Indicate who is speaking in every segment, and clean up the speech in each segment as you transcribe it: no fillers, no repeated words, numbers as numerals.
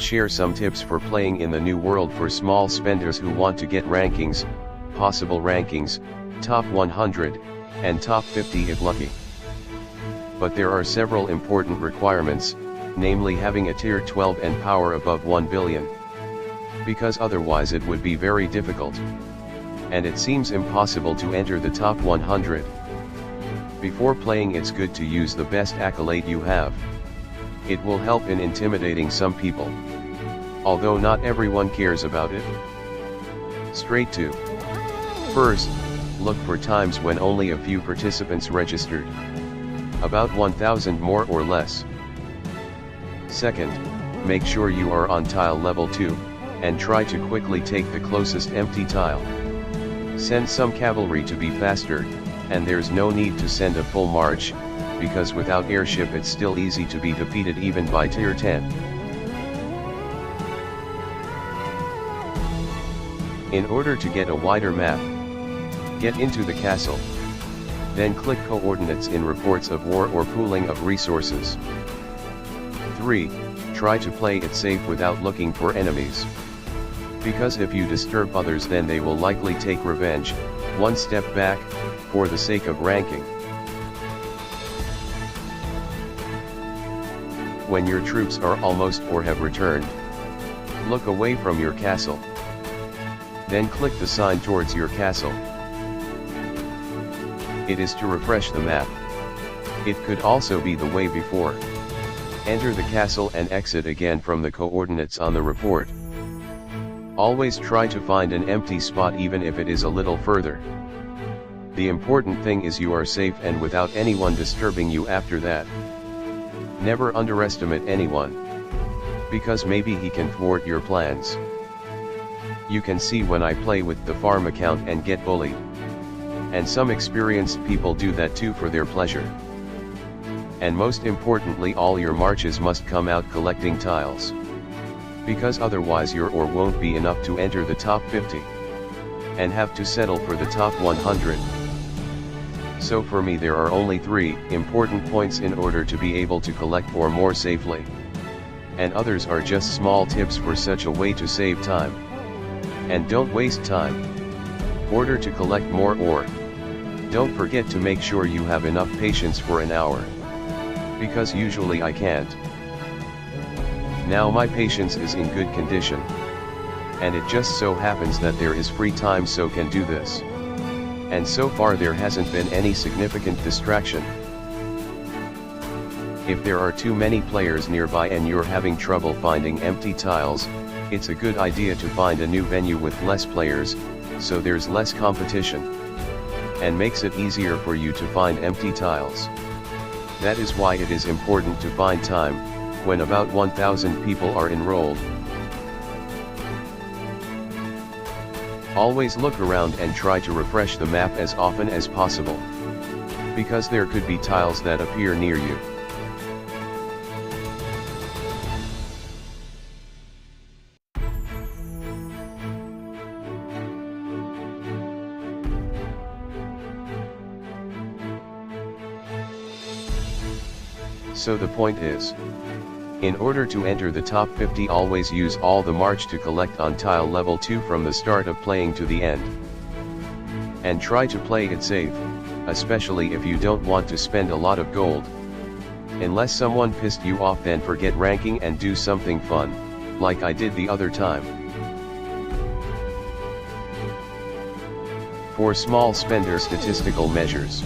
Speaker 1: share some tips for playing in the new world for small spenders who want to get rankings, possible rankings, top 100, and top 50 if lucky. But there are several important requirements, namely having a tier 12 and power above 1 billion. Because otherwise it would be very difficult. And it seems impossible to enter the top 100. Before playing, it's good to use the best accolade you have. It will help in intimidating some people. Although not everyone cares about it. Straight to. First, look for times when only a few participants registered. About 1,000 more or less. Second, make sure you are on tile level 2, and try to quickly take the closest empty tile. Send some cavalry to be faster, and there's no need to send a full march, because without airship it's still easy to be defeated even by tier 10. In order to get a wider map, get into the castle. Then click coordinates in reports of war or pooling of resources. 3. Try to play it safe without looking for enemies. Because if you disturb others, then they will likely take revenge. One step back, for the sake of ranking. When your troops are almost or have returned, look away from your castle. Then click the sign towards your castle. It is to refresh the map. It could also be the way before. Enter the castle and exit again from the coordinates on the report. Always try to find an empty spot even if it is a little further. The important thing is you are safe and without anyone disturbing you after that. Never underestimate anyone. Because maybe he can thwart your plans. You can see when I play with the farm account and get bullied. And some experienced people do that too for their pleasure. And most importantly, all your marches must come out collecting tiles. Because otherwise your ore won't be enough to enter the top 50. And have to settle for the top 100. So for me there are only 3 important points in order to be able to collect ore more safely. And others are just small tips for such a way to save time. And don't waste time. Order to collect more ore. Don't forget to make sure you have enough patience for an hour. Because usually I can't. Now my patience is in good condition. And it just so happens that there is free time, so can do this. And so far there hasn't been any significant distraction. If there are too many players nearby and you're having trouble finding empty tiles, it's a good idea to find a new venue with less players, so there's less competition. And makes it easier for you to find empty tiles. That is why it is important to find time, when about 1,000 people are enrolled. Always look around and try to refresh the map as often as possible. Because there could be tiles that appear near you. So the point is, in order to enter the top 50, always use all the march to collect on tile level 2 from the start of playing to the end. And try to play it safe, especially if you don't want to spend a lot of gold. Unless someone pissed you off, then forget ranking and do something fun, like I did the other time. For small spender statistical measures.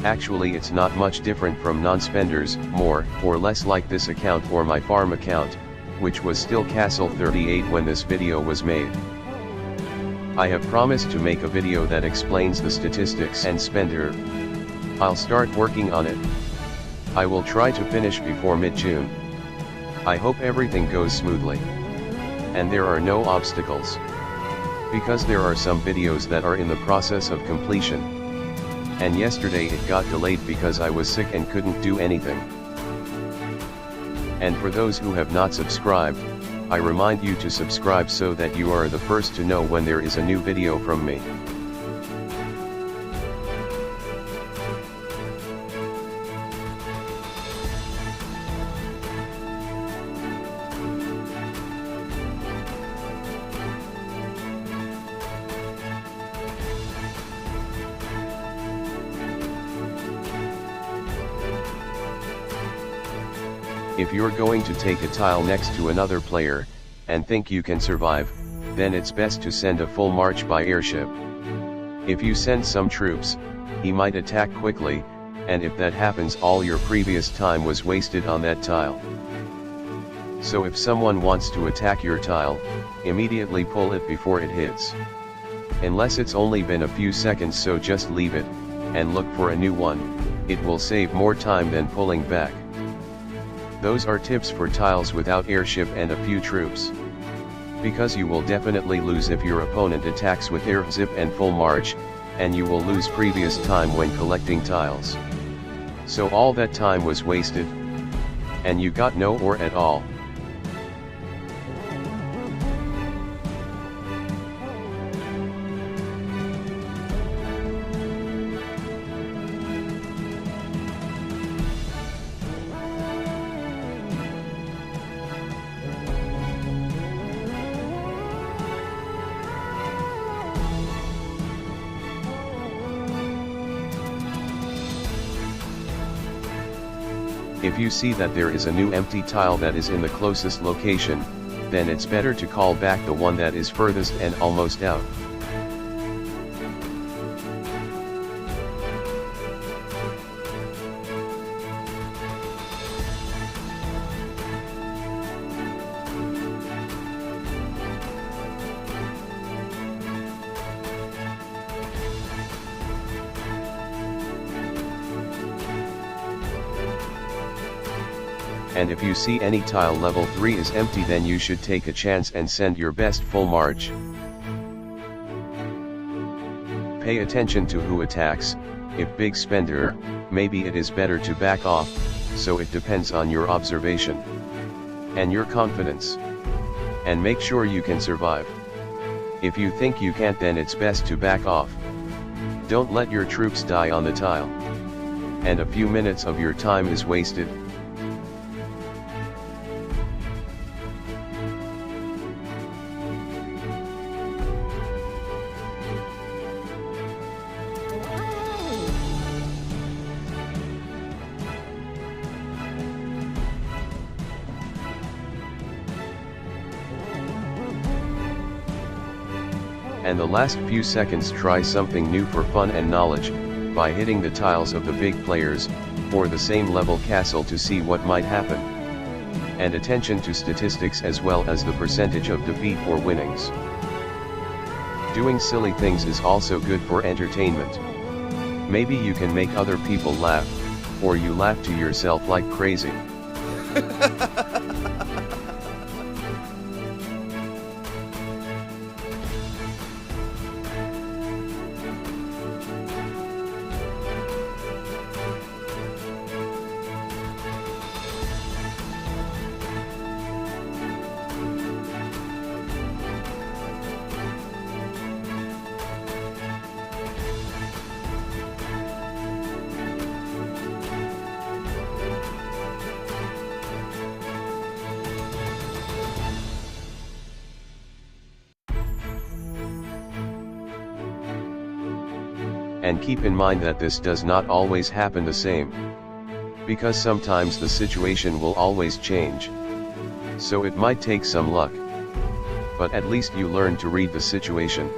Speaker 1: Actually it's not much different from non-spenders, more or less like this account or my farm account, which was still Castle 38 when this video was made. I have promised to make a video that explains the statistics and spender. I'll start working on it. I will try to finish before mid-June. I hope everything goes smoothly. And there are no obstacles. Because there are some videos that are in the process of completion. And yesterday it got delayed because I was sick and couldn't do anything. And for those who have not subscribed, I remind you to subscribe so that you are the first to know when there is a new video from me. If you're going to take a tile next to another player, and think you can survive, then it's best to send a full march by airship. If you send some troops, he might attack quickly, and if that happens all your previous time was wasted on that tile. So if someone wants to attack your tile, immediately pull it before it hits. Unless it's only been a few seconds, so just leave it, and look for a new one. It will save more time than pulling back. Those are tips for tiles without airship and a few troops. Because you will definitely lose if your opponent attacks with air zip and full march, and you will lose previous time when collecting tiles. So all that time was wasted, and you got no ore at all. If you see that there is a new empty tile that is in the closest location, then it's better to call back the one that is furthest and almost out. And if you see any tile level 3 is empty, then you should take a chance and send your best full march. Pay attention to who attacks. If big spender, maybe it is better to back off, so it depends on your observation and your confidence. And make sure you can survive. If you think you can't, then it's best to back off. Don't let your troops die on the tile. And a few minutes of your time is wasted. And the last few seconds, try something new for fun and knowledge, by hitting the tiles of the big players, or the same level castle to see what might happen. And attention to statistics as well as the percentage of defeat or winnings. Doing silly things is also good for entertainment. Maybe you can make other people laugh, or you laugh to yourself like crazy. And keep in mind that this does not always happen the same. Because sometimes the situation will always change. So it might take some luck. But at least you learn to read the situation.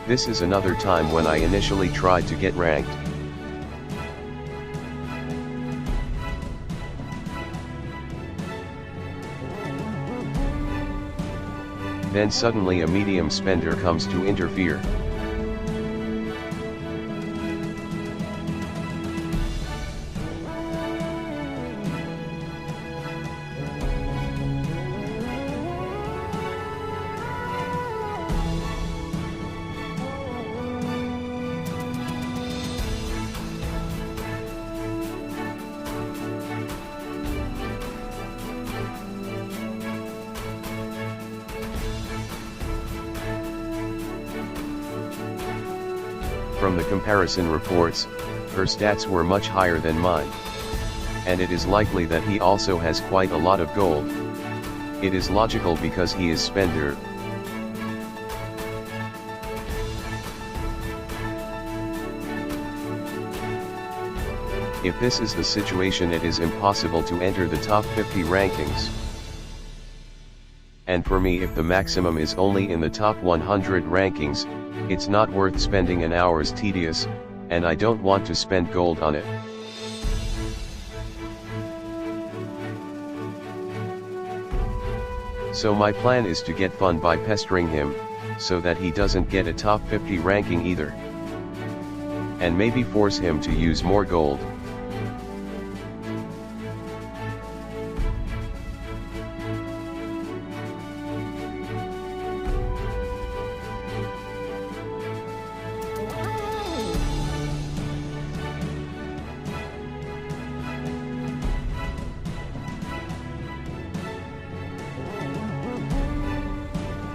Speaker 1: This is another time when I initially tried to get ranked. Then suddenly a medium spender comes to interfere. From the comparison reports, her stats were much higher than mine. and it is likely that he also has quite a lot of gold. It is logical because he is spender. If this is the situation, it is impossible to enter the top 50 rankings. And for me, if the maximum is only in the top 100 rankings, it's not worth spending an hour's tedious, and I don't want to spend gold on it. So my plan is to get fun by pestering him, so that he doesn't get a top 50 ranking either. And maybe force him to use more gold.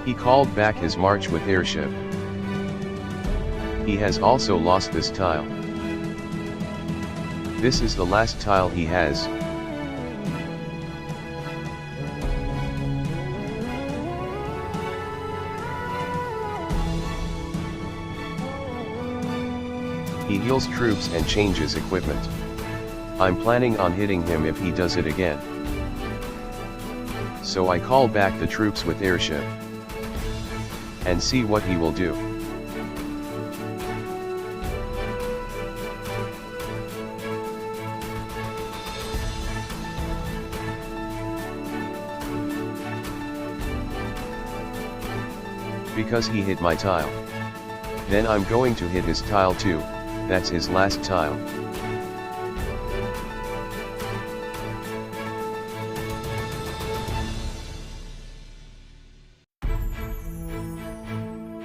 Speaker 1: He called back his march with airship. He has also lost this tile. This is the last tile he has. He heals troops and changes equipment. I'm planning on hitting him if he does it again. So I call back the troops with airship. And see what he will do. Because he hit my tile. Then I'm going to hit his tile too, that's his last tile.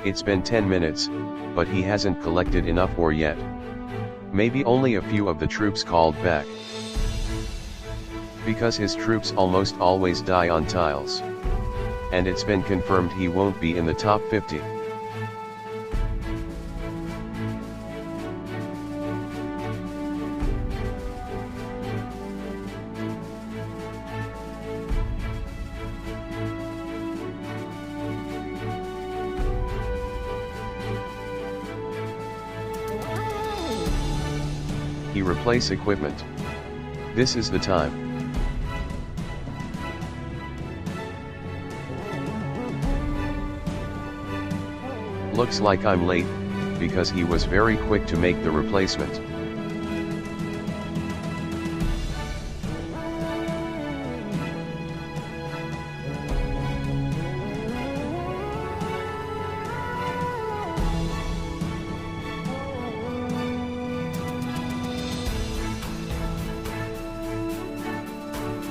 Speaker 1: It's been 10 minutes, but he hasn't collected enough ore yet. Maybe only a few of the troops called back. Because his troops almost always die on tiles. And it's been confirmed he won't be in the top 50. He replace equipment. This is the time. Looks like I'm late, because he was very quick to make the replacement.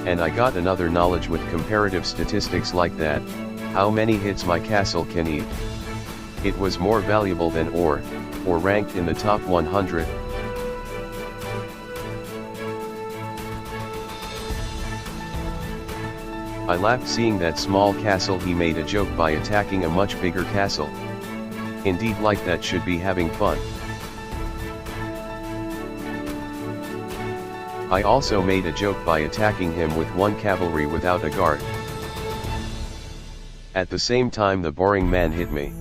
Speaker 1: And I got another knowledge with comparative statistics like that, how many hits my castle can eat. It was more valuable than ore, or ranked in the top 100. I laughed seeing that small castle. He made a joke by attacking a much bigger castle. Indeed, like that should be having fun. I also made a joke by attacking him with one cavalry without a guard. At the same time, the boring man hit me.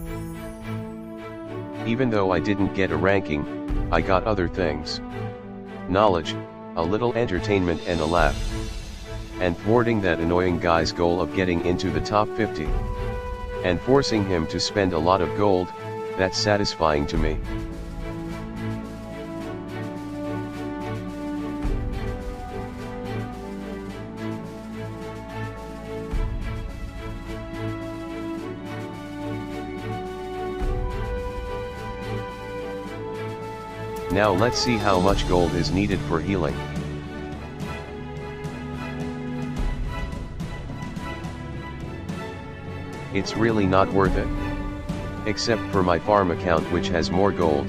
Speaker 1: Even though I didn't get a ranking, I got other things. Knowledge, a little entertainment and a laugh. And thwarting that annoying guy's goal of getting into the top 50. And forcing him to spend a lot of gold, that's satisfying to me. Now let's see how much gold is needed for healing. It's really not worth it. Except for my farm account, which has more gold.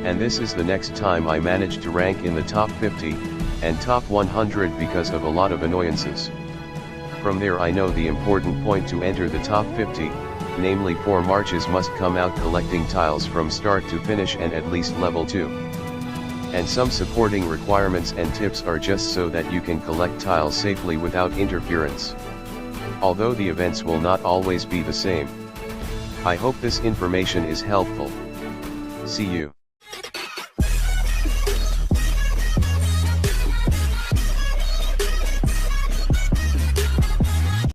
Speaker 1: And this is the next time I managed to rank in the top 50, and top 100 because of a lot of annoyances. From there I know the important point to enter the top 50, namely 4 marches must come out collecting tiles from start to finish and at least level 2. and some supporting requirements and tips are just so that you can collect tiles safely without interference. Although the events will not always be the same. I hope this information is helpful. See you.